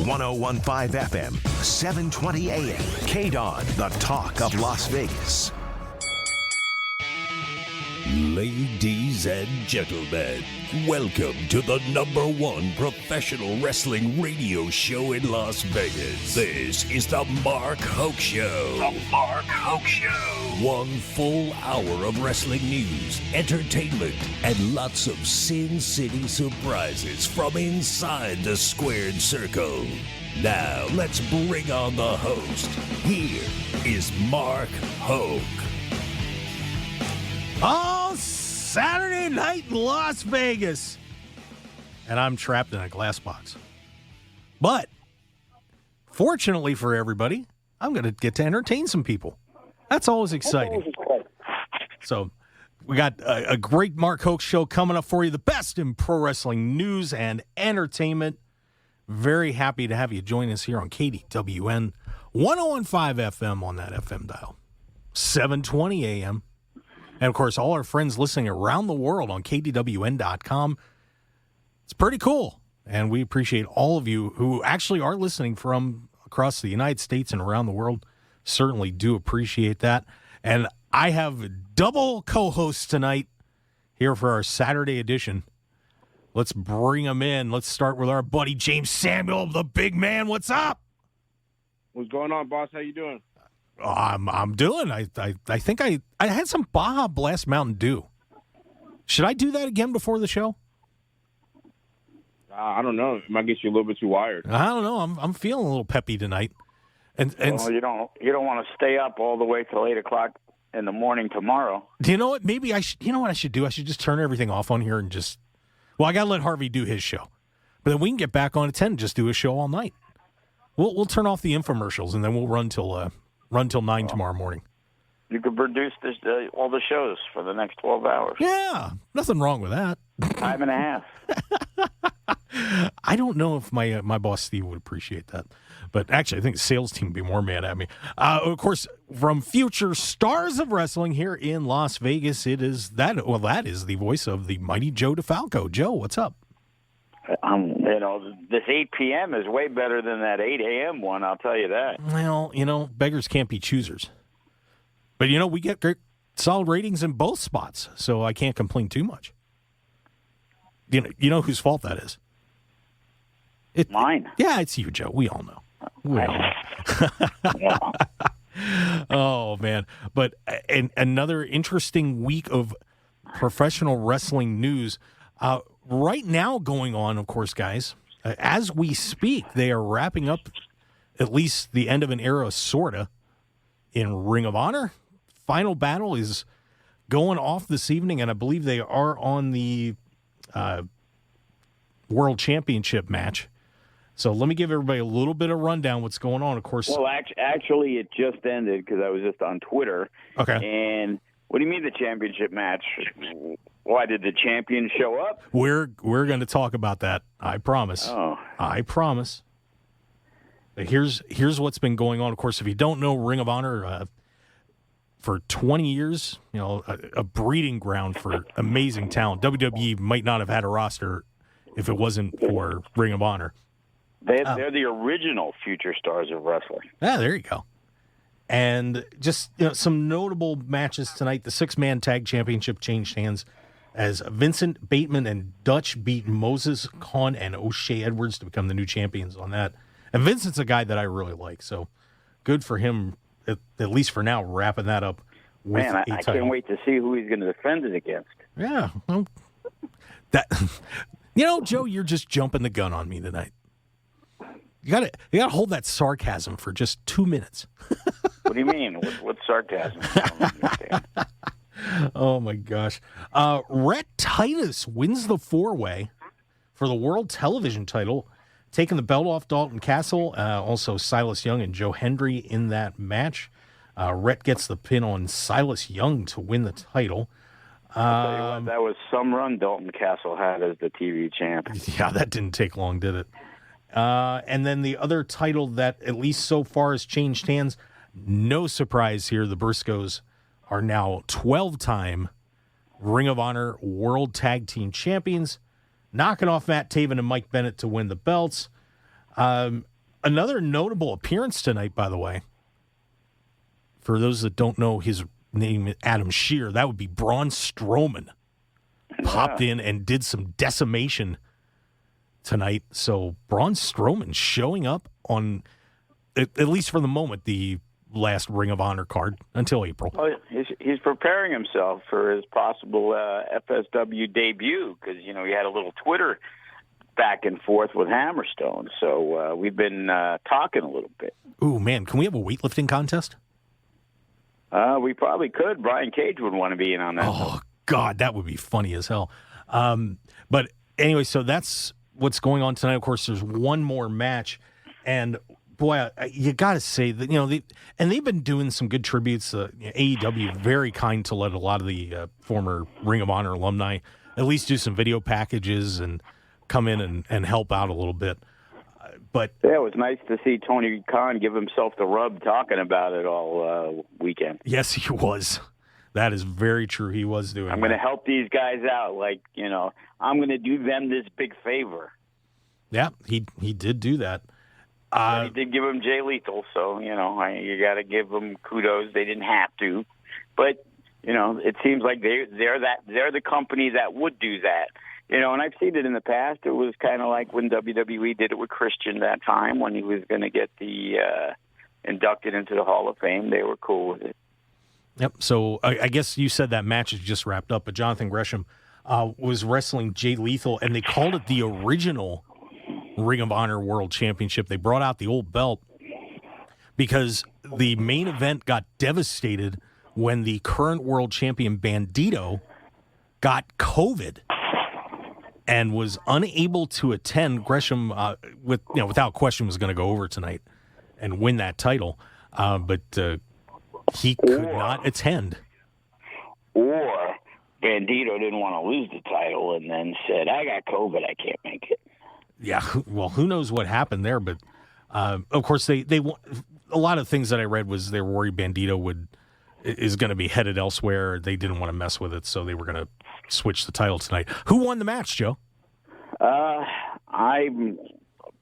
1015 FM, 720 AM. KDON, the talk of Las Vegas. Ladies and gentlemen, welcome to the #1 professional wrestling radio show in Las Vegas. This is the Mark Hoke Show. The Mark Hoke Show. 1 full hour of wrestling news, entertainment, and lots of Sin City surprises from inside the squared circle. Now, let's bring on the host. Here is Mark Hoke. Oh, Saturday night in Las Vegas. And I'm trapped in a glass box. But, fortunately for everybody, I'm going to get to entertain some people. That's always exciting. So, we got a great Mark Hoke Show coming up for you. The best in pro wrestling news and entertainment. Very happy to have you join us here on KDWN 1015 FM on that FM dial. 720 AM. And, of course, all our friends listening around the world on KDWN.com. It's pretty cool. And we appreciate all of you who actually are listening from across the United States and around the world. Certainly do appreciate that. And I have double co-hosts tonight here for our Saturday edition. Let's bring them in. Let's start with our buddy James Samuel, the big man. What's up? What's going on, boss? How you doing? I'm doing. I think I had some Baja Blast Mountain Dew. Should I do that again before the show? I don't know. It might get you a little bit too wired. I don't know. I'm feeling a little peppy tonight. And well, you don't want to stay up all the way till 8:00 in the morning tomorrow. Do you know what? Maybe I should. You know what I should do? I should just turn everything off on here and just. Well, I gotta let Harvey do his show, but then we can get back on at 10 and just do a show all night. We'll turn off the infomercials and then we'll run till 9 tomorrow morning. You could produce all the shows for the next 12 hours. Yeah, nothing wrong with that. Time and a half. I don't know if my boss Steve would appreciate that, but actually I think the sales team would be more mad at me. Of course, from future stars of wrestling here in Las Vegas, that is the voice of the mighty Joe DeFalco. Joe, what's up? This 8 p.m. is way better than that 8 a.m. one, I'll tell you that. Well, beggars can't be choosers. But, we get great solid ratings in both spots, so I can't complain too much. You know whose fault that is? Mine. Yeah, it's you, Joe. We all know. Oh, man. But another interesting week of professional wrestling news. Right now going on, of course, guys, as we speak, they are wrapping up at least the end of an era, sorta, in Ring of Honor. Final battle is going off this evening, and I believe they are on the World Championship match. So let me give everybody a little bit of rundown what's going on. Of course, well, actually, it just ended because I was just on Twitter. Okay. And what do you mean the championship match? Why did the champion show up? We're going to talk about that. I promise. Oh. I promise. Here's what's been going on. Of course, if you don't know, Ring of Honor for 20 years, a breeding ground for amazing talent. WWE might not have had a roster if it wasn't for Ring of Honor. They're the original future stars of wrestling. Yeah, there you go. And just some notable matches tonight. The 6-man tag championship changed hands as Vincent Bateman and Dutch beat Moses Khan and O'Shea Edwards to become the new champions on that. And Vincent's a guy that I really like, so good for him, at least for now, wrapping that up with Man, I can't wait to see who he's going to defend it against. Yeah. Well, Joe, you're just jumping the gun on me tonight. You gotta hold that sarcasm for just 2 minutes. What do you mean? What sarcasm? I don't understand. Oh my gosh! Rhett Titus wins the 4-way for the World Television title, taking the belt off Dalton Castle. Also, Silas Young and Joe Hendry in that match. Rhett gets the pin on Silas Young to win the title. I'll tell you what, that was some run Dalton Castle had as the TV champ. Yeah, that didn't take long, did it? And then the other title that, at least so far, has changed hands. No surprise here, the Briscoes are now 12-time Ring of Honor World Tag Team Champions, knocking off Matt Taven and Mike Bennett to win the belts. Another notable appearance tonight, by the way. For those that don't know his name, Adam Shear, that would be Braun Strowman. Popped in and did some decimation tonight. So Braun Strowman showing up on, at least for the moment, the last Ring of Honor card until April. Well, he's preparing himself for his possible FSW debut because, he had a little Twitter back and forth with Hammerstone. So we've been talking a little bit. Ooh, man, can we have a weightlifting contest? We probably could. Brian Cage would want to be in on that. Oh, God, that would be funny as hell. But anyway, so that's what's going on tonight. Of course, there's one more match. And, boy, you got to say that, they've been doing some good tributes. AEW, very kind to let a lot of the former Ring of Honor alumni at least do some video packages and come in and help out a little bit. But yeah, it was nice to see Tony Khan give himself the rub talking about it all weekend. Yes, he was. That is very true. He was doing I'm going to help these guys out. I'm going to do them this big favor. Yeah, he did do that. He did give him Jay Lethal, so, you got to give them kudos. They didn't have to. But, it seems like they're the company that would do that. And I've seen it in the past. It was kind of like when WWE did it with Christian that time when he was going to get inducted into the Hall of Fame. They were cool with it. Yep. So I guess you said that match is just wrapped up, but Jonathan Gresham was wrestling Jay Lethal, and they called it the original Ring of Honor World Championship. They brought out the old belt because the main event got devastated when the current world champion Bandito got COVID and was unable to attend. Gresham, without question, was going to go over tonight and win that title, but he could not attend. Or Bandito didn't want to lose the title and then said, I got COVID, I can't make it. Yeah, well, who knows what happened there, but of course they a lot of things that I read was they were worried Bandito is going to be headed elsewhere. They didn't want to mess with it, so they were going to switch the title tonight. Who won the match, Joe? I'm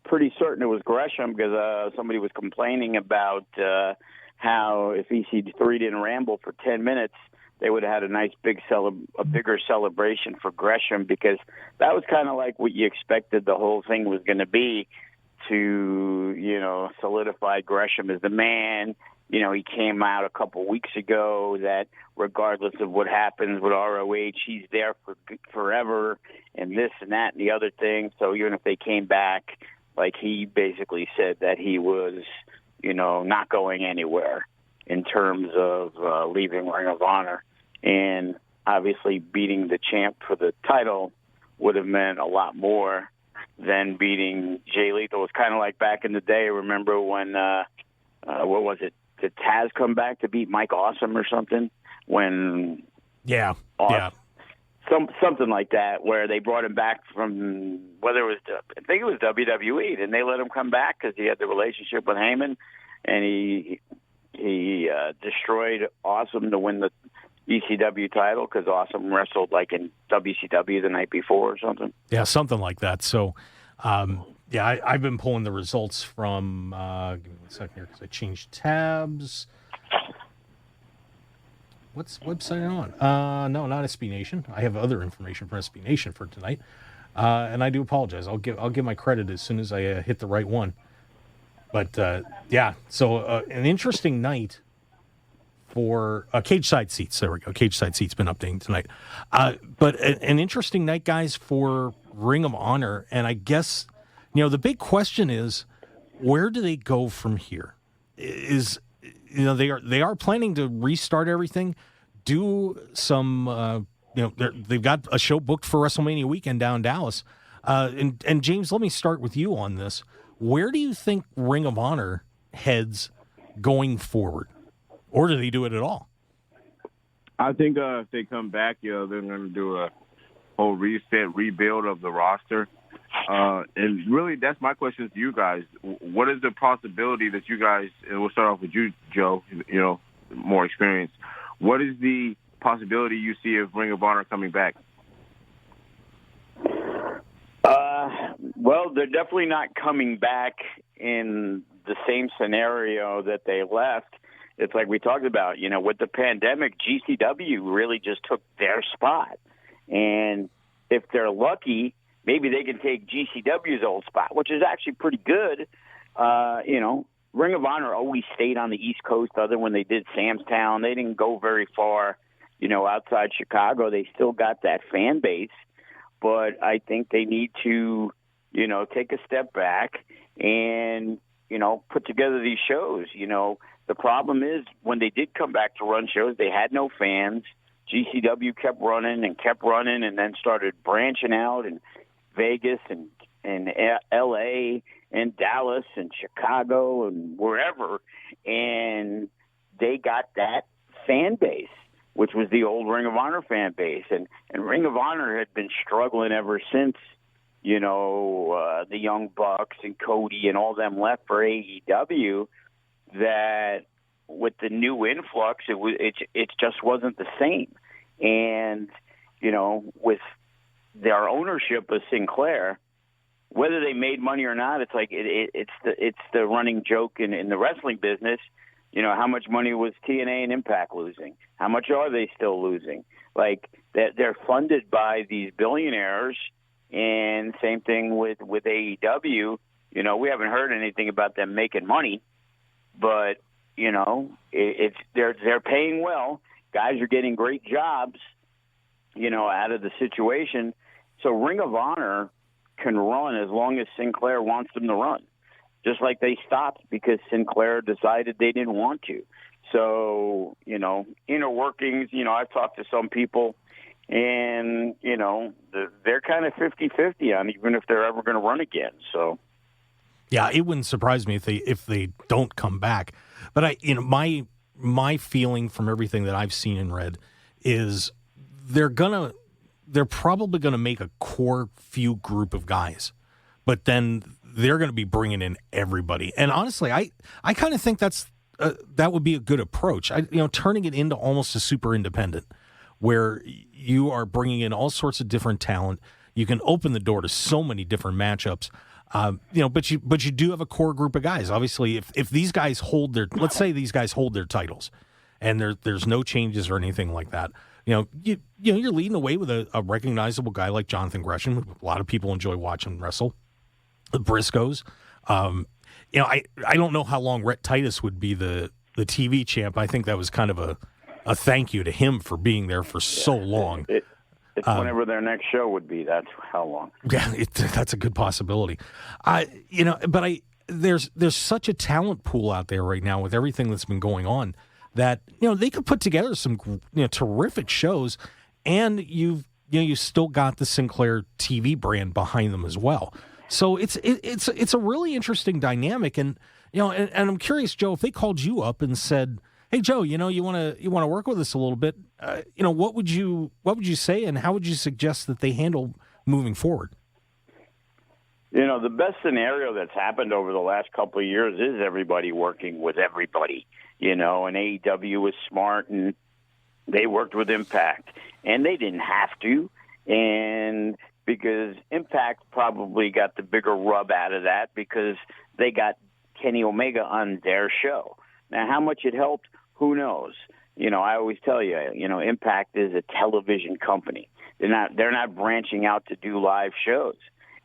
pretty certain it was Gresham because somebody was complaining about how if EC3 didn't ramble for 10 minutes, they would have had a nice bigger celebration for Gresham because that was kind of like what you expected the whole thing was going to be to, solidify Gresham as the man. He came out a couple weeks ago that regardless of what happens with ROH, he's there for forever and this and that and the other thing. So even if they came back, like he basically said that he was, not going anywhere in terms of leaving Ring of Honor. And obviously beating the champ for the title would have meant a lot more than beating Jay Lethal. It was kind of like back in the day. Remember when, what was it? Did Taz come back to beat Mike Awesome or something? When something like that, where they brought him back from I think it was WWE, and they let him come back because he had the relationship with Hangman, and he destroyed Awesome to win the ECW title because Awesome wrestled like in WCW the night before or something. Yeah, something like that. So. I've been pulling the results from, give me 1 second here because I changed tabs. What's website on? No, not SB Nation. I have other information from SB Nation for tonight. And I do apologize. I'll give my credit as soon as I hit the right one. But, so an interesting night for Cage Side Seats. There we go. Cage Side Seats been updating tonight. But an interesting night, guys, for Ring of Honor. And I guess, the big question is, where do they go from here? They are planning to restart everything, do some, they've got a show booked for WrestleMania weekend down in Dallas. And James, let me start with you on this. Where do you think Ring of Honor heads going forward? Or do they do it at all? I think if they come back, they're going to do a whole rebuild of the roster. And really, that's my question to you guys. What is the possibility that you guys, and we'll start off with you, Joe, more experience. What is the possibility you see of Ring of Honor coming back? Well, they're definitely not coming back in the same scenario that they left. It's like we talked about, with the pandemic, GCW really just took their spot. And if they're lucky, maybe they can take GCW's old spot, which is actually pretty good. Ring of Honor always stayed on the East Coast other when they did Sam's Town. They didn't go very far, outside Chicago. They still got that fan base. But I think they need to, take a step back and, put together these shows. The problem is when they did come back to run shows, they had no fans. GCW kept running and then started branching out in Vegas and L.A. and Dallas and Chicago and wherever. And they got that fan base, which was the old Ring of Honor fan base. And Ring of Honor had been struggling ever since, the Young Bucks and Cody and all them left for AEW, that with the new influx, it just wasn't the same. And, with their ownership of Sinclair, whether they made money or not, it's like it's the running joke in the wrestling business. How much money was TNA and Impact losing? How much are they still losing? Like, they're funded by these billionaires, and same thing with AEW. We haven't heard anything about them making money, but they're paying well. Guys are getting great jobs, out of the situation. So Ring of Honor can run as long as Sinclair wants them to run. Just like they stopped because Sinclair decided they didn't want to. So, inner workings, I've talked to some people, and, they're kind of 50-50 on even if they're ever going to run again. So, yeah, it wouldn't surprise me if they don't come back. But my feeling from everything that I've seen and read is they're probably gonna make a core few group of guys, but then they're going to be bringing in everybody. And honestly, I kind of think that would be a good approach. Turning it into almost a super independent, where you are bringing in all sorts of different talent. You can open the door to so many different matchups. But you do have a core group of guys. Obviously, if these guys let's say these guys hold their titles, and there's no changes or anything like that. You're leading the way with a recognizable guy like Jonathan Gresham. A lot of people enjoy watching wrestle. The Briscoes. I don't know how long Rhett Titus would be the TV champ. I think that was kind of a thank you to him for being there for so long. It's whenever their next show would be. That's how long. Yeah, that's a good possibility. There's such a talent pool out there right now with everything that's been going on that they could put together some terrific shows, and you've still got the Sinclair TV brand behind them as well. So it's a really interesting dynamic, and and I'm curious, Joe, if they called you up and said, "Hey, Joe, you want to work with us a little bit," what would you say, and how would you suggest that they handle moving forward? The best scenario that's happened over the last couple of years is everybody working with everybody. And AEW was smart, and they worked with Impact, and they didn't have to, and because Impact probably got the bigger rub out of that because they got Kenny Omega on their show. Now, how much it helped, who knows? I always tell you, Impact is a television company. They're not branching out to do live shows.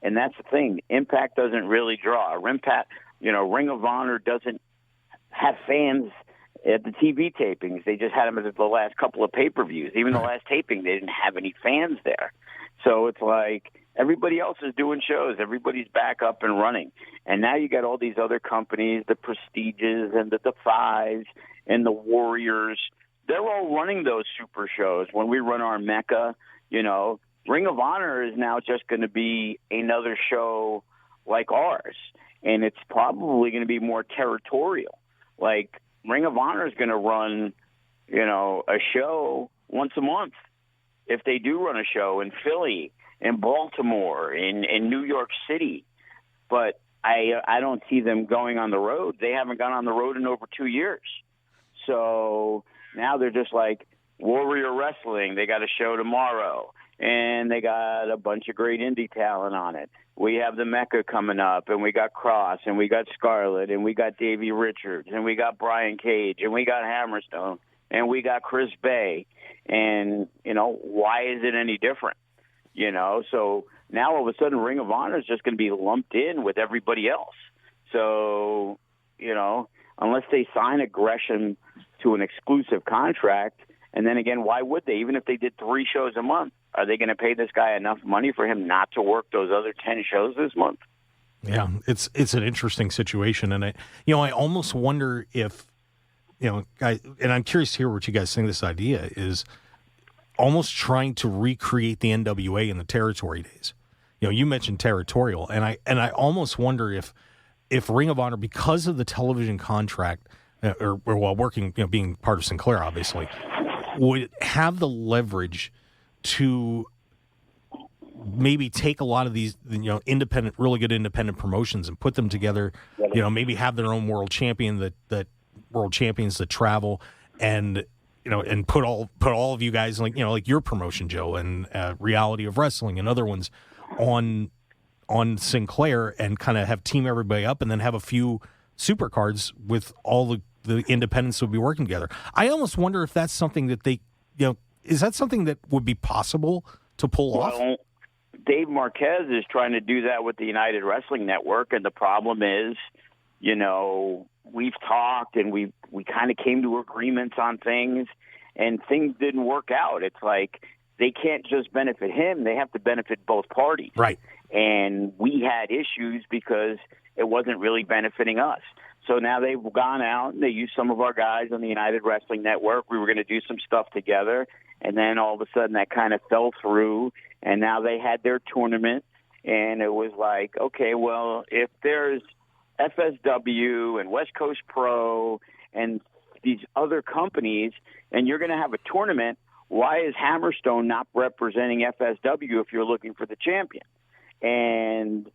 And that's the thing. Impact doesn't really draw. Ring of Honor doesn't have fans at the TV tapings. They just had them at the last couple of pay-per-views. Even the last taping, they didn't have any fans there. So it's like everybody else is doing shows. Everybody's back up and running. And now you got all these other companies, the Prestiges and the Defies and the Warriors. They're all running those super shows. When we run our Mecca, Ring of Honor is now just going to be another show like ours. And it's probably going to be more territorial. Like, Ring of Honor is going to run, a show once a month. If they do run a show in Philly, in Baltimore, in New York City. But I don't see them going on the road. They haven't gone on the road in over 2 years. So now they're just like Warrior Wrestling. They got a show tomorrow. and they got a bunch of great indie talent on it. We have the Mecca coming up, and we got Cross, and we got Scarlett, and we got Davey Richards, and we got Brian Cage, and we got Hammerstone, and we got Chris Bay. And, why is it any different? So now all of a sudden Ring of Honor is just going to be lumped in with everybody else. So, unless they sign Aggression to an exclusive contract, and then again, why would they? Even if they did 3 shows a month, are they going to pay this guy enough money for him not to work those other 10 shows this month? Yeah, it's an interesting situation, and I almost wonder if, guys, and I'm curious to hear what you guys think of this idea, is almost trying to recreate the NWA in the territory days. You mentioned territorial, and I almost wonder if Ring of Honor, because of the television contract, or while working, being part of Sinclair, obviously, would have the leverage to maybe take a lot of these, independent, really good independent promotions and put them together. Maybe have their own world champion that world champions that travel, and and put all of you guys like your promotion, Joe, and Reality of Wrestling and other ones on Sinclair, and kind of have team everybody up, and then have a few super cards with all the independents who will be working together. I almost wonder if that's something that they, is that something that would be possible to pull off? Dave Marquez is trying to do that with the United Wrestling Network, and the problem is, we've talked and we kind of came to agreements on things, and things didn't work out. It's like they can't just benefit him; they have to benefit both parties. Right. And we had issues because it wasn't really benefiting us. So now they've gone out and they used some of our guys on the United Wrestling Network. We were going to do some stuff together, and then all of a sudden that kind of fell through, and now they had their tournament, and it was like, okay, well, if there's FSW and West Coast Pro and these other companies, and you're going to have a tournament, why is Hammerstone not representing FSW if you're looking for the champion? And,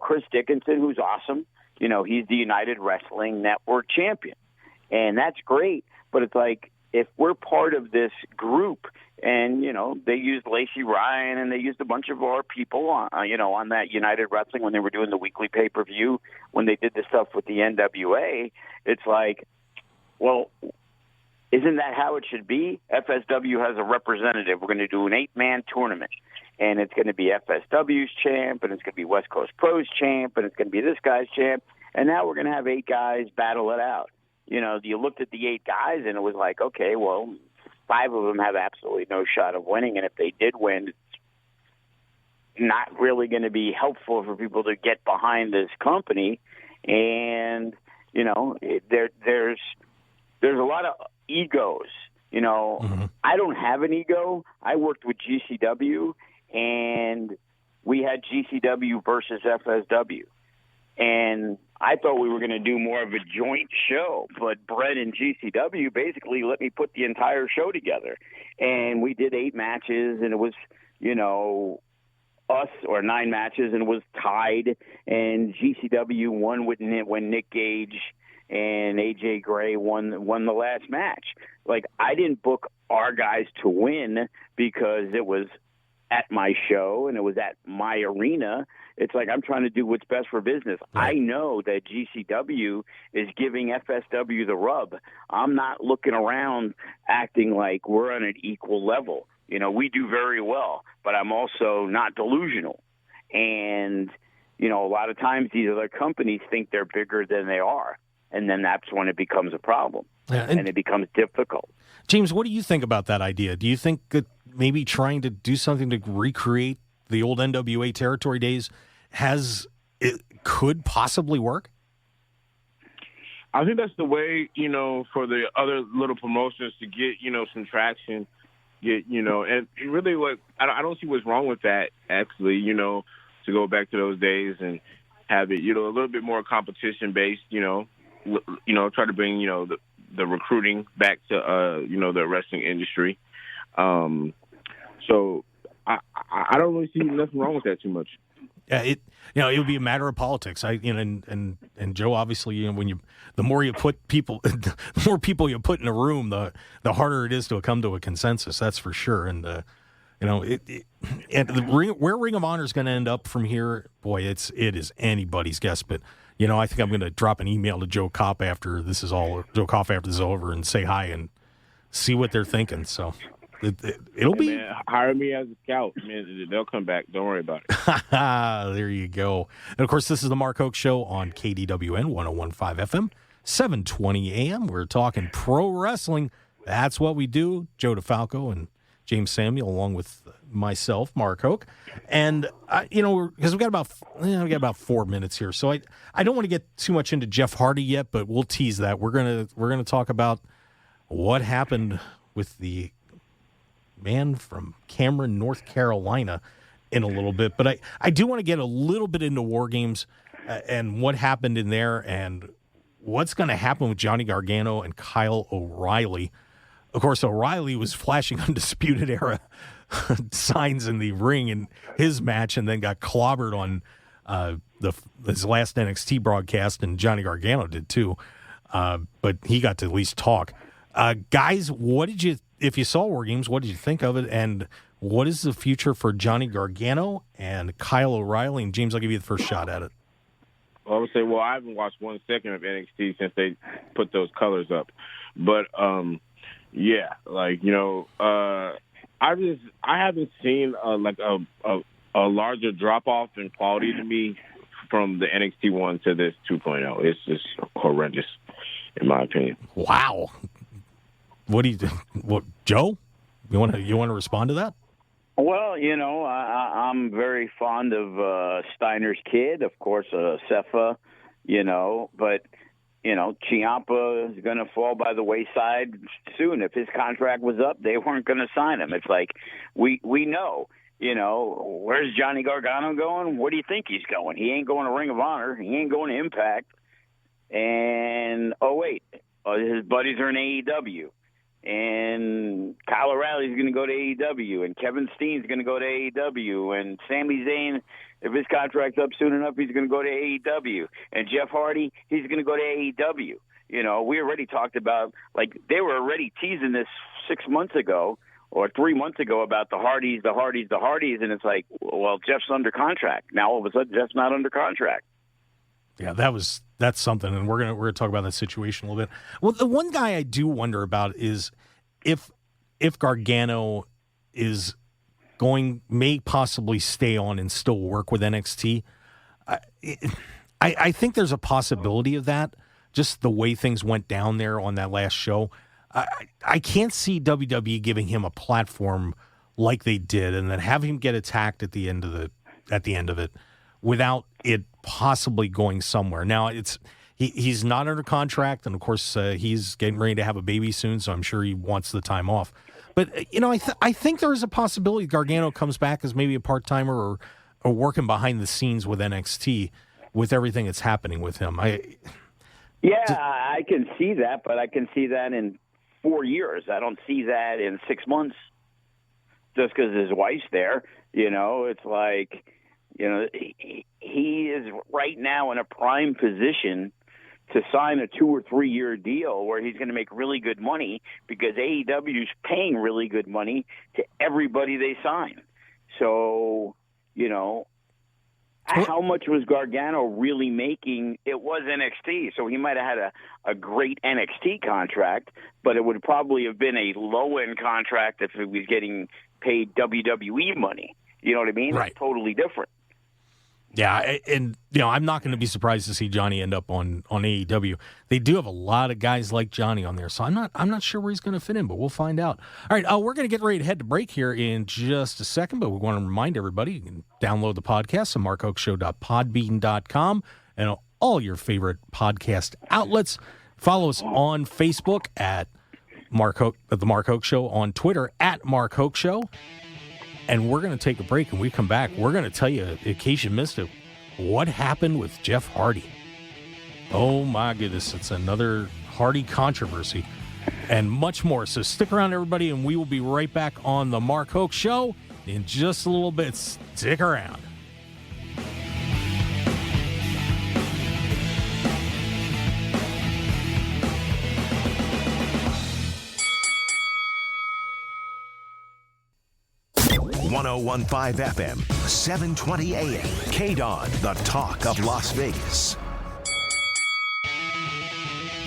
Chris Dickinson, who's awesome, he's the United Wrestling Network champion. And that's great. But it's like, if we're part of this group, and, they used Lacey Ryan and they used a bunch of our people on, on that United Wrestling when they were doing the weekly pay-per-view, when they did the stuff with the NWA, it's like, well, isn't that how it should be? FSW has a representative. We're going to do an 8-man tournament, and it's going to be FSW's champ, and it's going to be West Coast Pro's champ, and it's going to be this guy's champ, and now we're going to have 8 guys battle it out. You looked at the 8 guys, and it was like, okay, well, 5 of them have absolutely no shot of winning, and if they did win, it's not really going to be helpful for people to get behind this company. And, there's a lot of egos. Mm-hmm. I don't have an ego. I worked with GCW, and we had GCW versus FSW. And I thought we were going to do more of a joint show, but Brett and GCW basically let me put the entire show together. And we did 8 matches, and it was, us, or 9 matches, and it was tied. And GCW won when Nick Gage and AJ Gray won the last match. Like, I didn't book our guys to win because it was at my show and it was at my arena. It's like, I'm trying to do what's best for business. Right. I know that GCW is giving FSW the rub. I'm not looking around acting like we're on an equal level. We do very well, but I'm also not delusional. And, a lot of times these other companies think they're bigger than they are. And then that's when it becomes a problem, and it becomes difficult. James, what do you think about that idea? Do you think that maybe trying to do something to recreate the old NWA territory days could possibly work? I think that's the way, for the other little promotions to get, some traction, and really I don't see what's wrong with that, actually, to go back to those days and have it, a little bit more competition based, try to bring, the recruiting back to, the wrestling industry. So I don't really see nothing wrong with that too much. Yeah, it would be a matter of politics. And Joe, obviously, the more you put people, the more people you put in a room, the harder it is to come to a consensus. That's for sure. And Where Ring of Honor is going to end up from here, boy, it is anybody's guess. But I think I'm going to drop an email to Joe Kopp after this is over and say hi and see what they're thinking. So it'll be. Man, hire me as a scout. Man, they'll come back. Don't worry about it. There you go. And of course, this is the Mark Hoke Show on KDWN 101.5 FM, 720 AM. We're talking pro wrestling. That's what we do. Joe DeFalco and James Samuel, along with myself, Mark Hoke, and because we got about 4 minutes here, so I don't want to get too much into Jeff Hardy yet, but we'll tease that. We're gonna talk about what happened with the man from Cameron, North Carolina, in a little bit, but I do want to get a little bit into War Games and what happened in there and what's going to happen with Johnny Gargano and Kyle O'Reilly. Of course, O'Reilly was flashing Undisputed Era signs in the ring in his match and then got clobbered on his last NXT broadcast, and Johnny Gargano did too. But he got to at least talk. Guys, if you saw War Games, what did you think of it? And what is the future for Johnny Gargano and Kyle O'Reilly? And James, I'll give you the first shot at it. Well, I would say, I haven't watched 1 second of NXT since they put those colors up. But, yeah, I haven't seen a larger drop off in quality to me from the NXT 1 to this 2.0. It's just horrendous, in my opinion. Wow. What do you think? Joe? You want to respond to that? Well, I'm very fond of Steiner's kid, of course, Cepha, but. Ciampa is going to fall by the wayside soon. If his contract was up, they weren't going to sign him. It's like we know, where's Johnny Gargano going? Where do you think he's going? He ain't going to Ring of Honor. He ain't going to Impact. And, his buddies are in AEW. And Kyle O'Reilly's going to go to AEW. And Kevin Steen's going to go to AEW. And Sami Zayn, if his contract's up soon enough, he's going to go to AEW. And Jeff Hardy, he's going to go to AEW. We already talked about, they were already teasing this 6 months ago or 3 months ago about the Hardys. And it's like, well, Jeff's under contract. Now, all of a sudden, Jeff's not under contract. Yeah, that's something, and we're gonna talk about that situation a little bit. Well, the one guy I do wonder about is if Gargano may possibly stay on and still work with NXT. I think there's a possibility of that, just the way things went down there on that last show. I can't see WWE giving him a platform like they did, and then have him get attacked at the end of it without it possibly going somewhere. Now he's not under contract, and of course he's getting ready to have a baby soon, so I'm sure he wants the time off. But I think there is a possibility Gargano comes back as maybe a part-timer or working behind the scenes with NXT with everything that's happening with him. I can see that, but I can see that in 4 years. I don't see that in 6 months just because his wife's there. It's like, he is right now in a prime position to sign a 2 or 3 year deal where he's going to make really good money because AEW is paying really good money to everybody they sign. So, how much was Gargano really making? It was NXT, so he might have had a great NXT contract, but it would probably have been a low-end contract if he was getting paid WWE money. You know what I mean? Right. It's totally different. Yeah, and I'm not going to be surprised to see Johnny end up on AEW. They do have a lot of guys like Johnny on there, so I'm not sure where he's going to fit in, but we'll find out. All right, we're going to get ready to head to break here in just a second, but we want to remind everybody you can download the podcast at markhokeshow.podbean.com and all your favorite podcast outlets. Follow us on Facebook at the Mark Hoke Show, on Twitter at Mark Hoke Show. And we're going to take a break, and we come back. We're going to tell you, in case you missed it, what happened with Jeff Hardy. Oh, my goodness. It's another Hardy controversy and much more. So stick around, everybody, and we will be right back on the Mark Hoke Show in just a little bit. Stick around. 1015 FM, 720 AM. KDON, the talk of Las Vegas.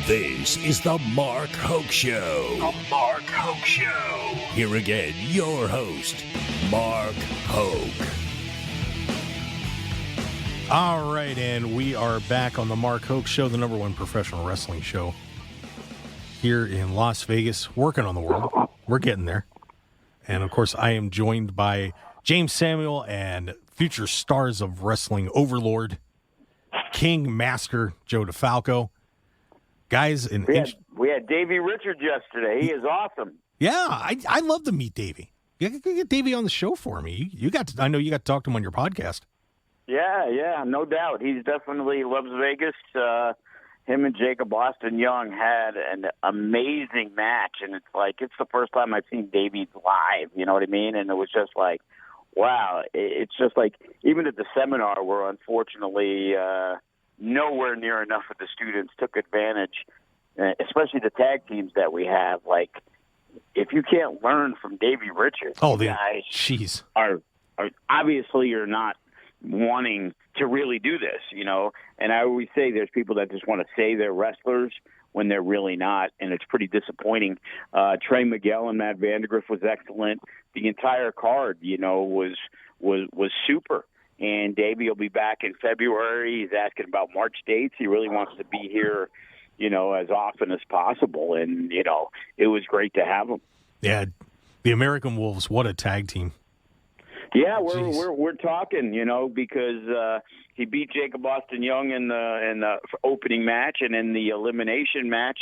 This is the Mark Hoke Show. The Mark Hoke Show. Here again, your host, Mark Hoke. All right, and we are back on the Mark Hoke Show, the number one professional wrestling show here in Las Vegas, working on the world. We're getting there. And, of course, I am joined by James Samuel and future stars of wrestling overlord, King Master Joe DeFalco. Guys, we had Davey Richards yesterday. He is awesome. Yeah, I love to meet Davey. You got to get Davey on the show for me. I know you got to talk to him on your podcast. Yeah, no doubt. He's definitely loves Vegas. Him and Jacob Austin Young had an amazing match, and it's the first time I've seen Davey live. You know what I mean? And it was just like, wow. It's just like, even at the seminar, where unfortunately nowhere near enough of the students took advantage, especially the tag teams that we have. Like, if you can't learn from Davey Richards, guys jeez. are obviously you're not wanting to really do this, you know. And I always say there's people that just want to say they're wrestlers when they're really not, and it's pretty disappointing. Trey Miguel and Matt Vandergriff was excellent. The entire card, you know, was super. And Davey will be back in February. He's asking about March dates. He really wants to be here, you know, as often as possible. And, you know, it was great to have him. Yeah, the American Wolves, what a tag team. Yeah, we're talking, you know, because he beat Jacob Austin Young in the opening match, and in the elimination match,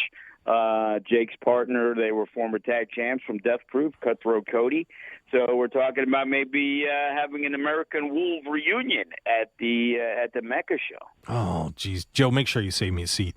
Jake's partner, they were former tag champs from Death Proof, Cutthroat Cody. So we're talking about maybe having an American Wolf reunion at the Mecca show. Oh, geez, Joe, make sure you save me a seat.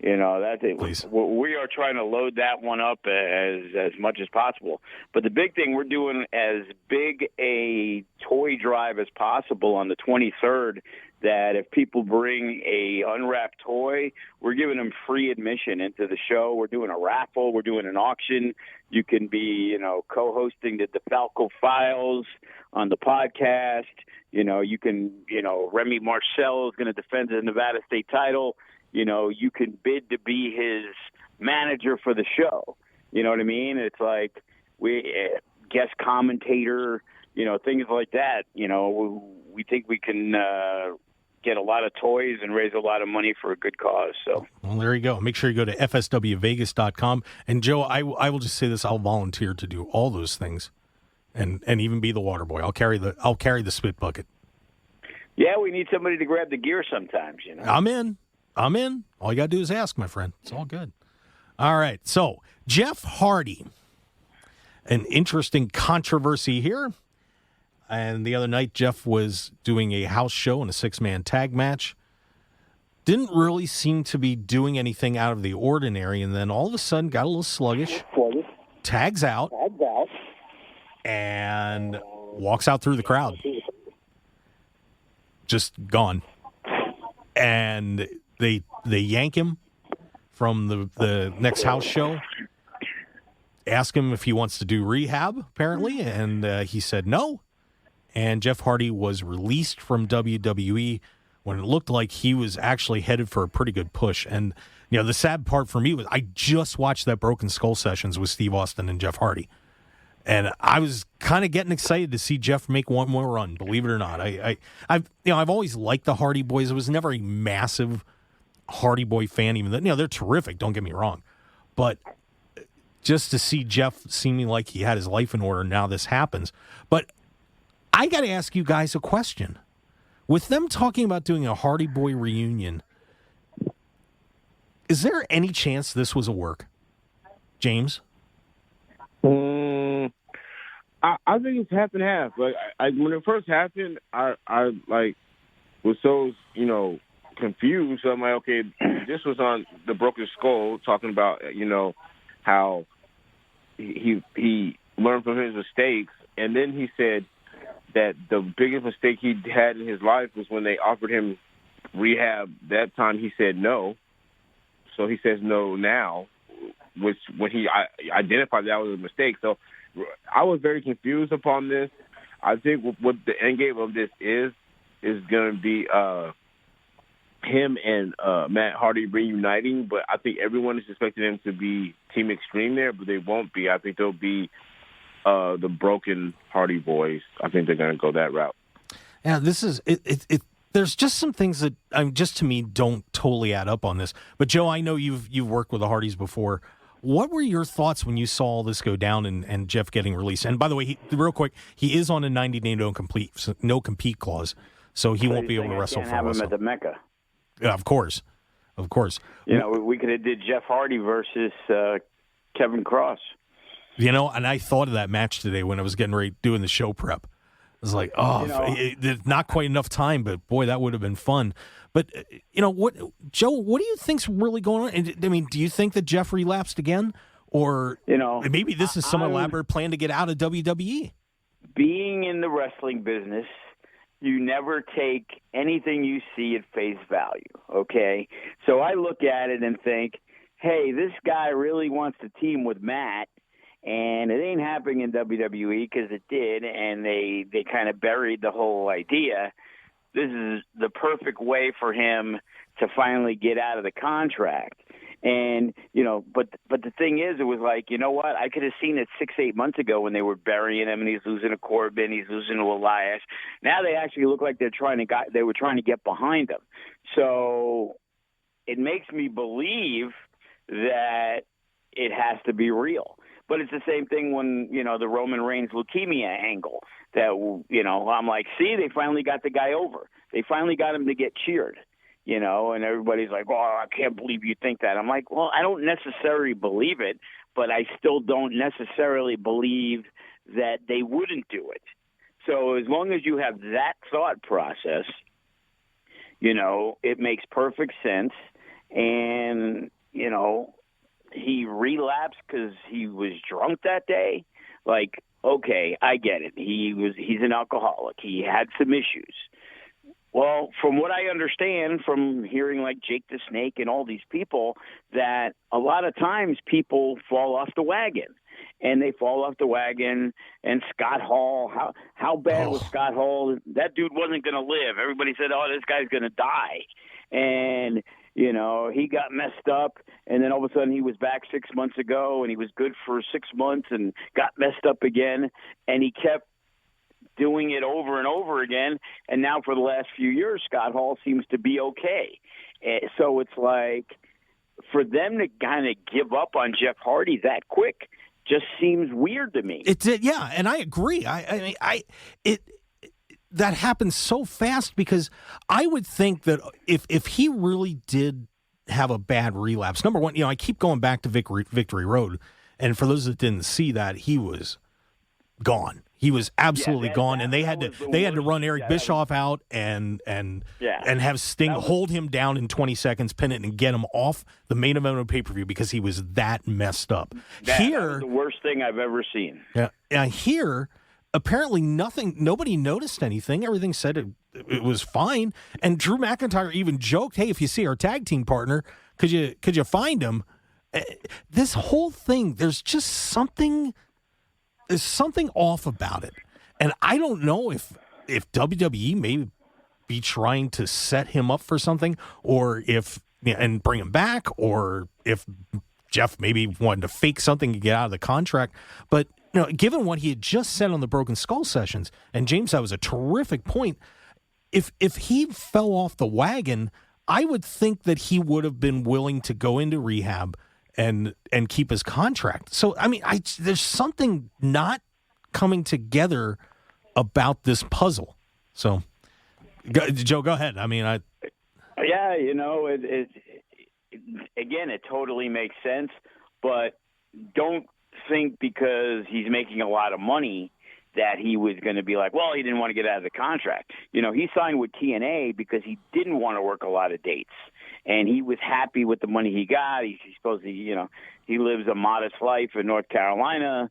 You know, that's it. Please. We are trying to load that one up as much as possible. But the big thing, we're doing as big a toy drive as possible on the 23rd, that if people bring a unwrapped toy, we're giving them free admission into the show. We're doing a raffle. We're doing an auction. You can be, you know, co-hosting the DeFalco Files on the podcast. You know, you can, you know, Remy Marcel is going to defend the Nevada State title. You know, you can bid to be his manager for the show. You know what I mean? It's like guest commentator, you know, things like that. You know, we think we can get a lot of toys and raise a lot of money for a good cause. So, well, there you go. Make sure you go to fswvegas.com. And Joe, I will just say this: I'll volunteer to do all those things, and even be the water boy. I'll carry the spit bucket. Yeah, we need somebody to grab the gear sometimes. You know, I'm in. All you got to do is ask, my friend. It's all good. All right. So, Jeff Hardy. An interesting controversy here. And the other night, Jeff was doing a house show in a 6-man tag match. Didn't really seem to be doing anything out of the ordinary. And then all of a sudden got a little sluggish. Tags out. And walks out through the crowd. Just gone. And they yank him from the next house show, ask him if he wants to do rehab, apparently, and he said no. And Jeff Hardy was released from WWE when it looked like he was actually headed for a pretty good push. And, you know, the sad part for me was I just watched that Broken Skull Sessions with Steve Austin and Jeff Hardy. And I was kind of getting excited to see Jeff make one more run, believe it or not. I've always liked the Hardy Boys. I was never a massive Hardy Boy fan, even though, you know, they're terrific, don't get me wrong. But just to see Jeff seeming like he had his life in order, now this happens. But I got to ask you guys a question. With them talking about doing a Hardy Boy reunion, is there any chance this was a work? James? I think it's half and half. Like, when it first happened, I was so, you know, confused. So I'm like, okay, this was on the Broken Skull talking about, you know, how he learned from his mistakes, and then he said that the biggest mistake he had in his life was when they offered him rehab. That time he said no, so he says no now, which when he identified that was a mistake. So I was very confused upon this. I think what the end game of this is going to be him and Matt Hardy reuniting, but I think everyone is expecting them to be Team Extreme there, but they won't be. I think they'll be the broken Hardy Boys. I think they're going to go that route. Yeah, this is it. There's just some things that just to me don't totally add up on this. But Joe, I know you've worked with the Hardys before. What were your thoughts when you saw all this go down and Jeff getting released? And by the way, real quick, he is on a 90-day no compete clause, so he won't be able to wrestle for have Wrestle. him at the Mecca. Yeah, of course. We could have did Jeff Hardy versus Kevin Cross. And I thought of that match today when I was getting ready doing the show prep. I was like, not quite enough time, but boy, that would have been fun. But what, Joe? What do you think's really going on? I mean, do you think that Jeff relapsed again, or maybe this is some elaborate plan to get out of WWE? Being in the wrestling business, you never take anything you see at face value. Okay, so I look at it and think, hey, this guy really wants to team with Matt. And it ain't happening in WWE because it did, and they kind of buried the whole idea. This is the perfect way for him to finally get out of the contract. And, but the thing is, it was like, you know what? I could have seen it 6-8 months ago when they were burying him and he's losing to Corbin, he's losing to Elias. Now they actually look like they were trying to get behind him. So it makes me believe that it has to be real. But it's the same thing when, the Roman Reigns leukemia angle that, I'm like, see, they finally got the guy over. They finally got him to get cheered, and everybody's like, oh, I can't believe you think that. I'm like, well, I don't necessarily believe it, but I still don't necessarily believe that they wouldn't do it. So as long as you have that thought process, it makes perfect sense. And, he relapsed because he was drunk that day. Like, okay, I get it. He's an alcoholic. He had some issues. Well, from what I understand from hearing like Jake the Snake and all these people, that a lot of times people fall off the wagon. And they fall off the wagon. And Scott Hall, how bad was Scott Hall? That dude wasn't going to live. Everybody said, oh, this guy's going to die. And he got messed up, and then all of a sudden he was back 6 months ago, and he was good for 6 months and got messed up again, and he kept doing it over and over again, and now for the last few years, Scott Hall seems to be okay. So it's like, for them to kind of give up on Jeff Hardy that quick just seems weird to me. Yeah, and I agree. That happens so fast because I would think that if he really did have a bad relapse, number one, I keep going back to Victory Road, and for those that didn't see that, he was gone. He was absolutely gone, and they had to run Eric Bischoff out and have Sting hold him down in 20 seconds, pin it, and get him off the main event of pay-per-view because he was that messed up. That was the worst thing I've ever seen. Yeah, here. Apparently nobody noticed anything. Everything said it was fine. And Drew McIntyre even joked, hey, if you see our tag team partner, could you find him? This whole thing, there's something off about it. And I don't know if WWE may be trying to set him up for something, or and bring him back, or if Jeff maybe wanted to fake something to get out of the contract. But given what he had just said on the Broken Skull sessions, and James, that was a terrific point. If he fell off the wagon, I would think that he would have been willing to go into rehab and keep his contract. So, I mean, there's something not coming together about this puzzle. So, Joe, go ahead. I mean, yeah, it totally makes sense, but don't think because he's making a lot of money that he was going to be like, well, he didn't want to get out of the contract. He signed with TNA because he didn't want to work a lot of dates, and he was happy with the money he got. He's supposed to, he lives a modest life in North Carolina,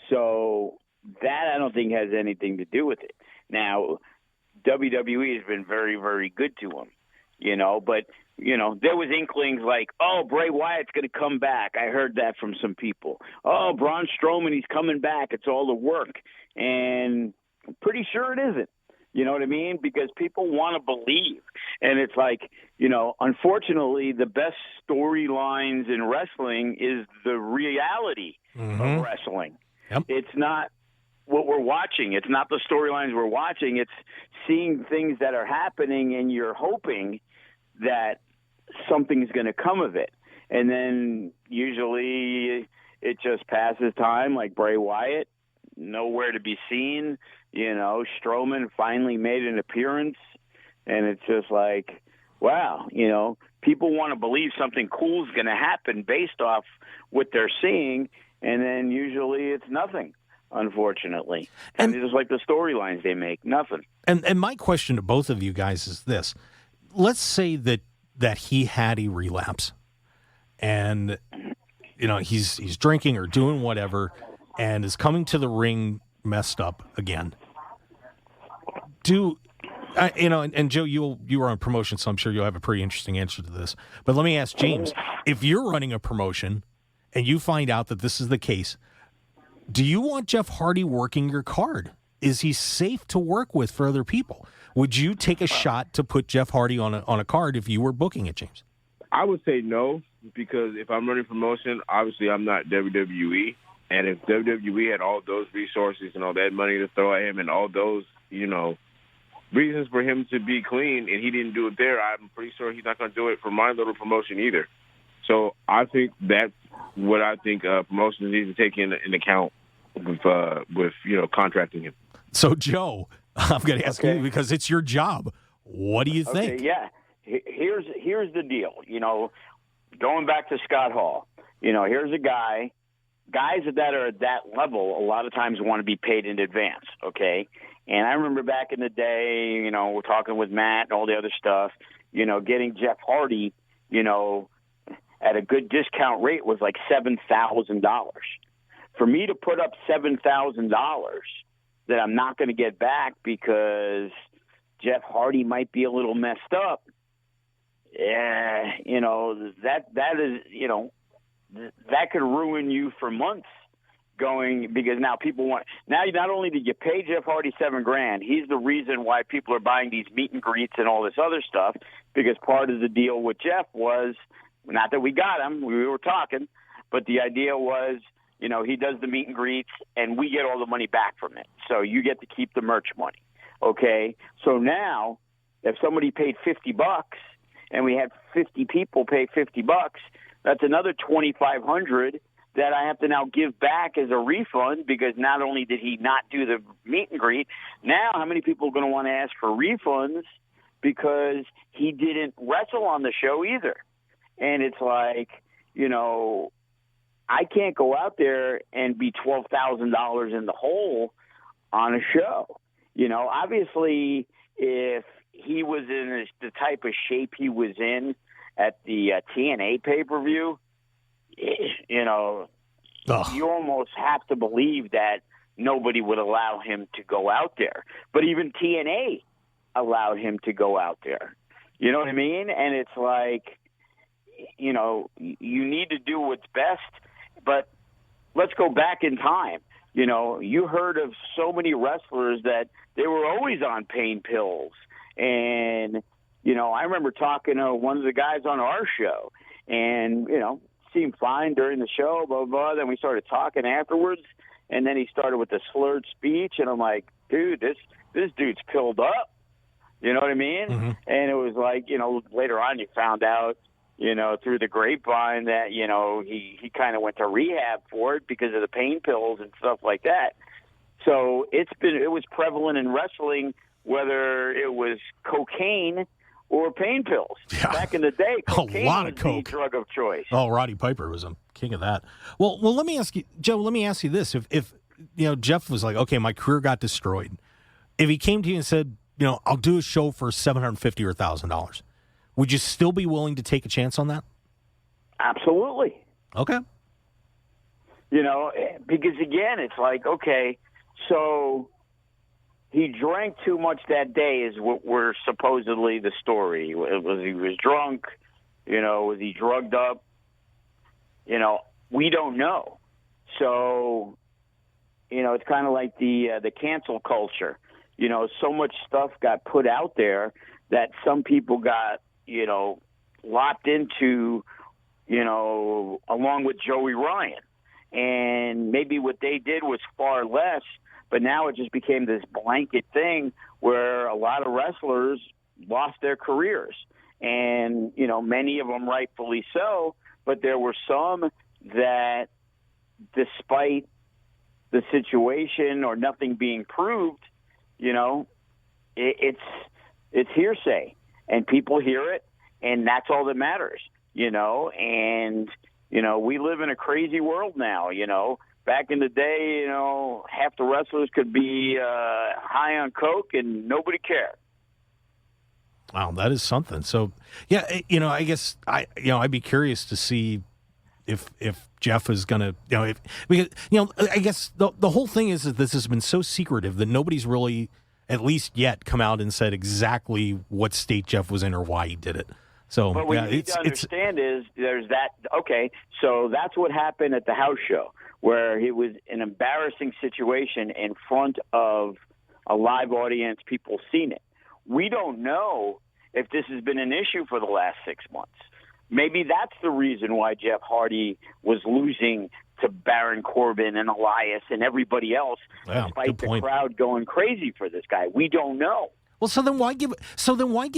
so that I don't think has anything to do with it. Now, WWE has been very, very good to him, but there was inklings like, oh, Bray Wyatt's going to come back. I heard that from some people. Oh, Braun Strowman, he's coming back. It's all the work. And I'm pretty sure it isn't. You know what I mean? Because people want to believe. And it's like, unfortunately, the best storylines in wrestling is the reality of wrestling. Yep. It's not what we're watching. It's not the storylines we're watching. It's seeing things that are happening, and you're hoping that something's going to come of it. And then usually it just passes time, like Bray Wyatt, nowhere to be seen. Strowman finally made an appearance, and it's just like, wow, people want to believe something cool is going to happen based off what they're seeing, and then usually it's nothing, unfortunately. And just like the storylines they make, nothing. And my question to both of you guys is this. Let's say that he had a relapse, and he's drinking or doing whatever, and is coming to the ring messed up again. And Joe, you were on promotion, so I'm sure you'll have a pretty interesting answer to this. But let me ask James, if you're running a promotion and you find out that this is the case, do you want Jeff Hardy working your card? Is he safe to work with for other people? Would you take a shot to put Jeff Hardy on a card if you were booking it, James? I would say no, because if I'm running promotion, obviously I'm not WWE. And if WWE had all those resources and all that money to throw at him and all those, reasons for him to be clean, and he didn't do it there, I'm pretty sure he's not going to do it for my little promotion either. So I think that's what I think promotions need to take in account with contracting him. So, Joe, I'm going to ask you because it's your job. What do you think? Okay, yeah. Here's the deal. Going back to Scott Hall, here's a guys that are at that level a lot of times want to be paid in advance, okay? And I remember back in the day, we're talking with Matt and all the other stuff, getting Jeff Hardy, at a good discount rate was like $7,000. For me to put up $7,000 that I'm not going to get back because Jeff Hardy might be a little messed up, that is, that could ruin you for months because now not only did you pay Jeff Hardy $7,000, he's the reason why people are buying these meet and greets and all this other stuff, because part of the deal with Jeff was, not that we got him, we were talking, but the idea was, he does the meet and greets and we get all the money back from it. So you get to keep the merch money. Okay. So now if somebody paid $50 and we had 50 people pay $50, that's another $2,500 that I have to now give back as a refund, because not only did he not do the meet and greet, now how many people are going to want to ask for refunds because he didn't wrestle on the show either? And it's like, I can't go out there and be $12,000 in the hole on a show. Obviously, if he was in the type of shape he was in at the TNA pay-per-view, you almost have to believe that nobody would allow him to go out there. But even TNA allowed him to go out there. You know what I mean? And it's like, you need to do what's best. But let's go back in time. You heard of so many wrestlers that they were always on pain pills. And, I remember talking to one of the guys on our show, and, seemed fine during the show, blah, blah, blah. Then we started talking afterwards, and then he started with the slurred speech, and I'm like, dude, this dude's pilled up. You know what I mean? Mm-hmm. And it was like, later on you found out, through the grapevine that, he kind of went to rehab for it because of the pain pills and stuff like that. So it was prevalent in wrestling, whether it was cocaine or pain pills. Yeah. Back in the day, cocaine was the drug of choice. Oh, Roddy Piper was a king of that. Well, let me ask you, Joe, this. If Jeff was like, okay, my career got destroyed. If he came to you and said, I'll do a show for $750 or $1,000, would you still be willing to take a chance on that? Absolutely. Okay. Because again, it's like, okay, so he drank too much that day is what we're supposedly the story. It was he was drunk, Was he drugged up? We don't know. So, it's kind of like the cancel culture. So much stuff got put out there that some people got, locked into, along with Joey Ryan. And maybe what they did was far less, but now it just became this blanket thing where a lot of wrestlers lost their careers. And, many of them rightfully so, but there were some that, despite the situation or nothing being proved, it's hearsay, and people hear it, and that's all that matters, and, we live in a crazy world now, Back in the day, half the wrestlers could be high on coke and nobody cared. Wow, that is something. So, yeah, I guess I'd be curious to see if Jeff is going to, because I guess the whole thing is that this has been so secretive that nobody's really, at least yet, come out and said exactly what state Jeff was in or why he did it. So, but what you need to understand is there's that. Okay, so that's what happened at the house show, where it was an embarrassing situation in front of a live audience, people seen it. We don't know if this has been an issue for the last 6 months. Maybe that's the reason why Jeff Hardy was losing to Baron Corbin and Elias and everybody else, despite the crowd going crazy for this guy. We don't know. Well, so then why give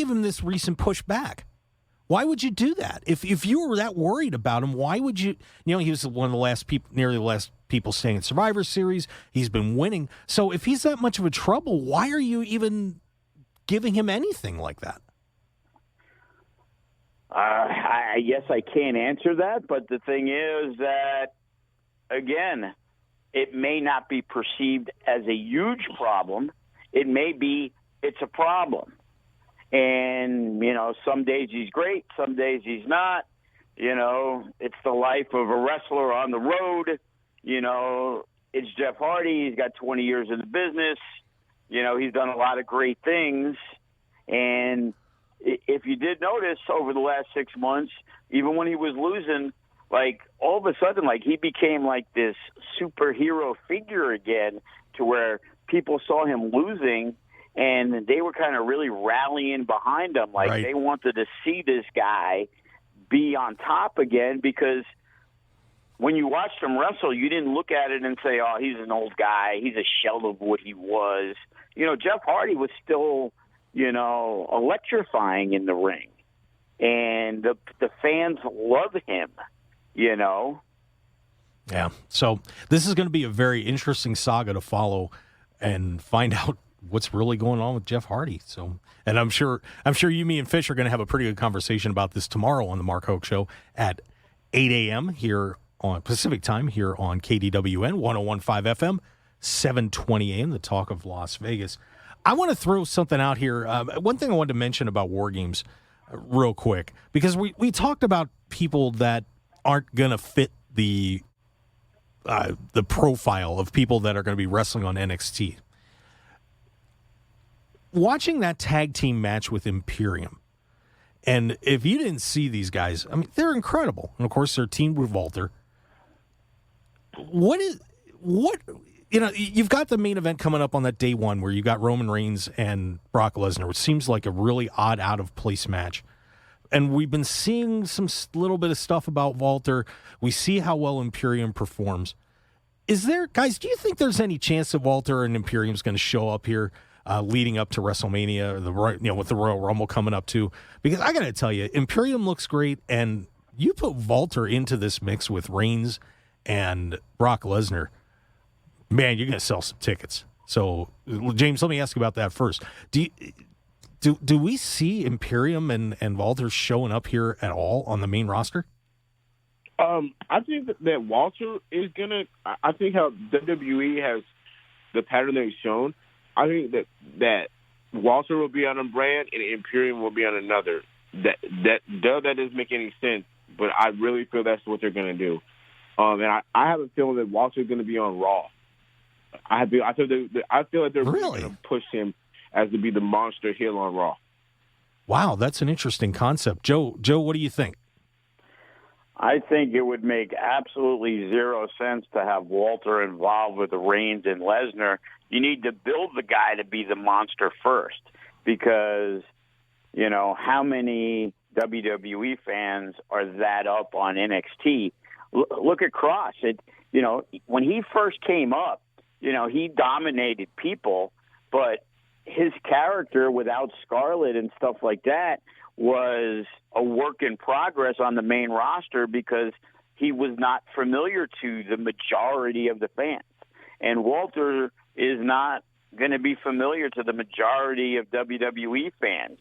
him this recent pushback? Why would you do that? If you were that worried about him, why would you? He was one of the last people, nearly the last people staying in Survivor Series. He's been winning. So if he's that much of a trouble, why are you even giving him anything like that? I guess I can't answer that, but the thing is that, again, it may not be perceived as a huge problem. It may be it's a problem. And, some days he's great, some days he's not. It's the life of a wrestler on the road. It's Jeff Hardy. He's got 20 years in the business. He's done a lot of great things. And if you did notice over the last 6 months, even when he was losing, all of a sudden, he became this superhero figure again, to where people saw him losing and they were kind of really rallying behind him. Right. They wanted to see this guy be on top again, because when you watched him wrestle, you didn't look at it and say, oh, he's an old guy. He's a shell of what he was. Jeff Hardy was still, electrifying in the ring. And the fans love him, Yeah. So this is going to be a very interesting saga to follow and find out what's really going on with Jeff Hardy. So, and I'm sure you, me, and Fish are going to have a pretty good conversation about this tomorrow on the Mark Hoke Show at 8 a.m. here on Pacific Time here on KDWN 101.5 FM, 720 a.m. The Talk of Las Vegas. I want to throw something out here. One thing I wanted to mention about War Games real quick, because we talked about people that aren't going to fit the profile of people that are going to be wrestling on NXT. Watching that tag team match with Imperium, and if you didn't see these guys, I mean, they're incredible. And of course, they're teamed with WALTER. You've got the main event coming up on that day one where you got Roman Reigns and Brock Lesnar, which seems like a really odd, out of place match. And we've been seeing some little bit of stuff about WALTER. We see how well Imperium performs. Is there, guys, do you think there's any chance that WALTER and Imperium is going to show up here leading up to WrestleMania, with the Royal Rumble coming up too? Because I got to tell you, Imperium looks great, and you put WALTER into this mix with Reigns and Brock Lesnar, man, you're going to sell some tickets. So, James, let me ask you about that first. Do we see Imperium and WALTER showing up here at all on the main roster? I think that WALTER is going to – I think how WWE has the pattern they've shown, I think that WALTER will be on a brand and Imperium will be on another. That doesn't make any sense, but I really feel that's what they're going to do. And I have a feeling that WALTER is going to be on Raw. I feel like they're really going to push him as to be the monster heel on Raw. Wow, that's an interesting concept. Joe, what do you think? I think it would make absolutely zero sense to have Walter involved with Reigns and Lesnar. You need to build the guy to be the monster first, because, you know, how many WWE fans are that up on NXT? Look at Cross. You know, when he first came up, you know, he dominated people, but his character without Scarlett and stuff like that was a work in progress on the main roster because he was not familiar to the majority of the fans. And Walter is not going to be familiar to the majority of WWE fans.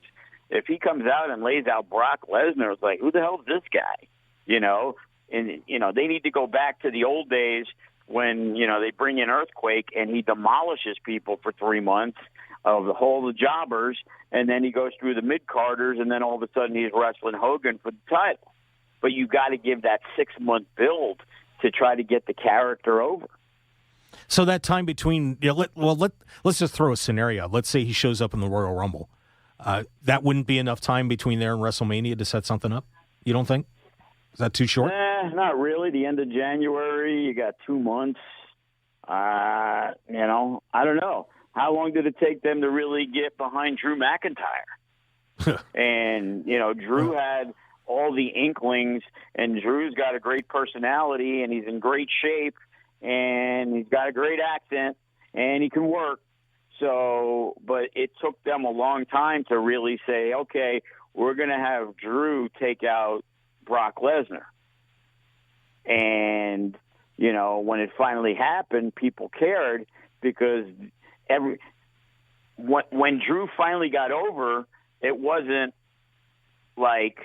If he comes out and lays out Brock Lesnar, it's like, who the hell is this guy? You know, and, you know, they need to go back to the old days when, you know, they bring in Earthquake and he demolishes people for 3 months of the jobbers, and then he goes through the mid-carders, and then all of a sudden he's wrestling Hogan for the title. But you got to give that 6-month build to try to get the character over. So that time between, let's just throw a scenario. Let's say he shows up in the Royal Rumble. That wouldn't be enough time between there and WrestleMania to set something up? You don't think? Is that too short? Not really. The end of January, you got 2 months. You know, I don't know. How long did it take them to really get behind Drew McIntyre? And, you know, Drew had all the inklings, and Drew's got a great personality, and he's in great shape, and he's got a great accent, and he can work. So, but it took them a long time to really say, okay, we're going to have Drew take out Brock Lesnar. And, you know, when it finally happened, people cared because when Drew finally got over, it wasn't like,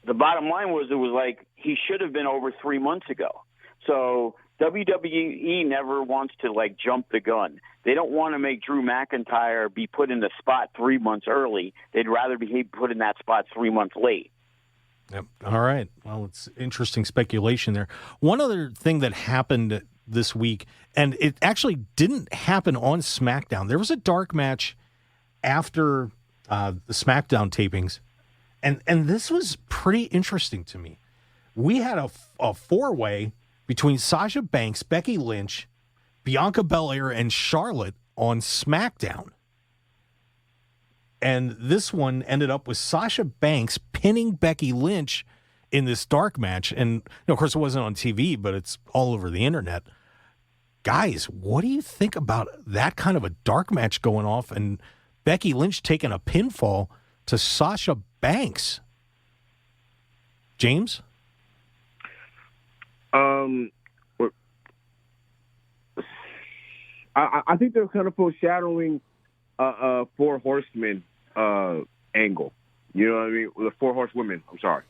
the bottom line was, it was like he should have been over 3 months ago. So WWE never wants to, like, jump the gun. They don't want to make Drew McIntyre be put in the spot 3 months early. They'd rather be put in that spot 3 months late. Yep. All right. Well, it's interesting speculation there. One other thing that happened this week, and it actually didn't happen on SmackDown. There was a dark match after the SmackDown tapings, and this was pretty interesting to me. We had a four-way between Sasha Banks, Becky Lynch, Bianca Belair, and Charlotte on SmackDown. And this one ended up with Sasha Banks pinning Becky Lynch in this dark match. And, you know, of course, it wasn't on TV, but it's all over the internet. Guys, what do you think about that kind of a dark match going off and Becky Lynch taking a pinfall to Sasha Banks? James? I think they're kind of foreshadowing Four Horsemen angle. You know what I mean? The Four Horsewomen. I'm sorry.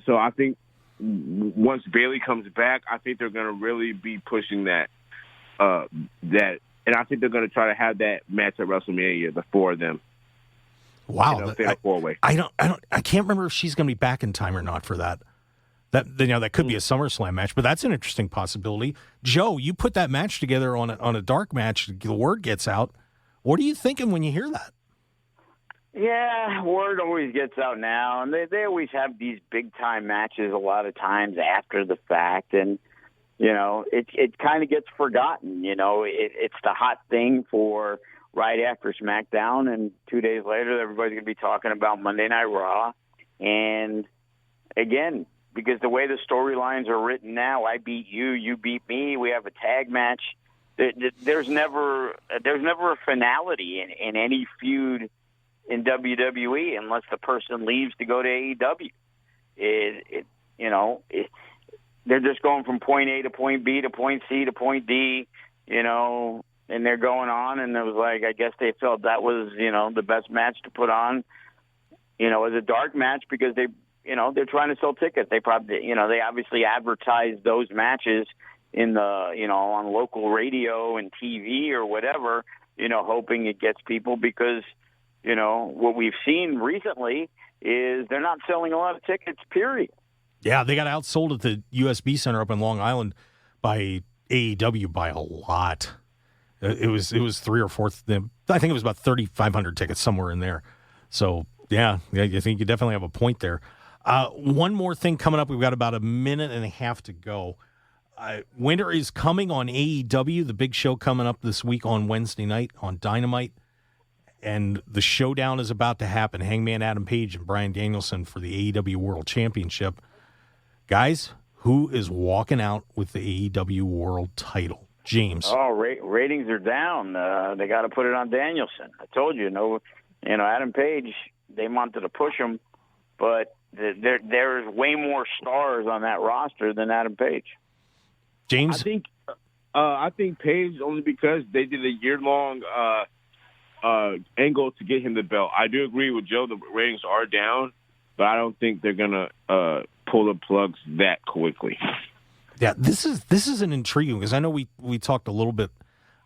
So I think once Bayley comes back, I think they're going to really be pushing that, and I think they're going to try to have that match at WrestleMania, the four of them. Wow, you know, four-way. I can't remember if she's going to be back in time or not for that. That could be a SummerSlam match, but that's an interesting possibility. Joe, you put that match together on a dark match. The word gets out. What are you thinking when you hear that? Yeah, word always gets out now, and they always have these big-time matches a lot of times after the fact, and, you know, it kind of gets forgotten. You know, it's the hot thing for right after SmackDown, and 2 days later everybody's going to be talking about Monday Night Raw. And, again, because the way the storylines are written now, I beat you, you beat me, we have a tag match, there's never a finality in any feud in WWE unless the person leaves to go to AEW. They're just going from point A to point B to point C to point D, you know, and they're going on, and it was like, I guess they felt that was, you know, the best match to put on, you know, as a dark match because they're trying to sell tickets. They probably, you know, they obviously advertise those matches in the, you know, on local radio and TV or whatever, you know, hoping it gets people because, you know, what we've seen recently is they're not selling a lot of tickets, period. Yeah, they got outsold at the USB Center up in Long Island by AEW by a lot. It was 3 or 4. I think it was about 3,500 tickets somewhere in there. So, yeah, I think you definitely have a point there. One more thing coming up. We've got about a minute and a half to go. Winter is coming on AEW, the big show coming up this week on Wednesday night on Dynamite. And the showdown is about to happen. Hangman Adam Page and Bryan Danielson for the AEW World Championship. Guys, who is walking out with the AEW World title? James. Oh, ratings are down. They got to put it on Danielson. I told you, Adam Page, they wanted to push him, but there's way more stars on that roster than Adam Page. James? I think Page, only because they did a year-long angle to get him the belt. I do agree with Joe. The ratings are down, but I don't think they're gonna pull the plugs that quickly. Yeah, this is an intriguing, because I know we talked a little bit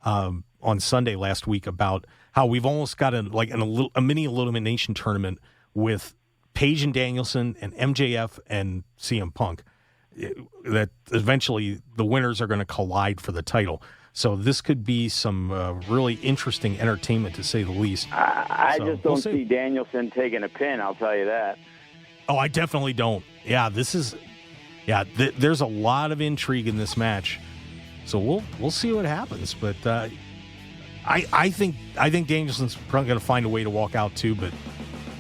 on Sunday last week about how we've almost got a mini elimination tournament with Page and Danielson and MJF and CM Punk. That eventually the winners are going to collide for the title. So this could be some really interesting entertainment, to say the least. I just don't see Danielson taking a pin, I'll tell you that. Oh, I definitely don't. Yeah, there's a lot of intrigue in this match. So we'll see what happens. But I think Danielson's probably going to find a way to walk out too, but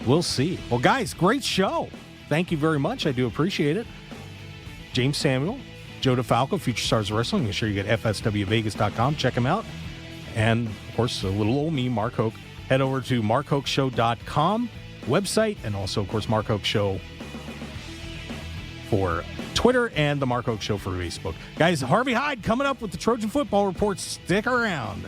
we'll see. Well, guys, great show. Thank you very much. I do appreciate it. James Samuel, Joe DeFalco, Future Stars Wrestling. Make sure you get fswvegas.com. Check him out. And, of course, a little old me, Mark Hoke. Head over to markhokeshow.com website, and also, of course, Mark Hoke Show for Twitter and the Mark Hoke Show for Facebook. Guys, Harvey Hyde coming up with the Trojan Football Report. Stick around.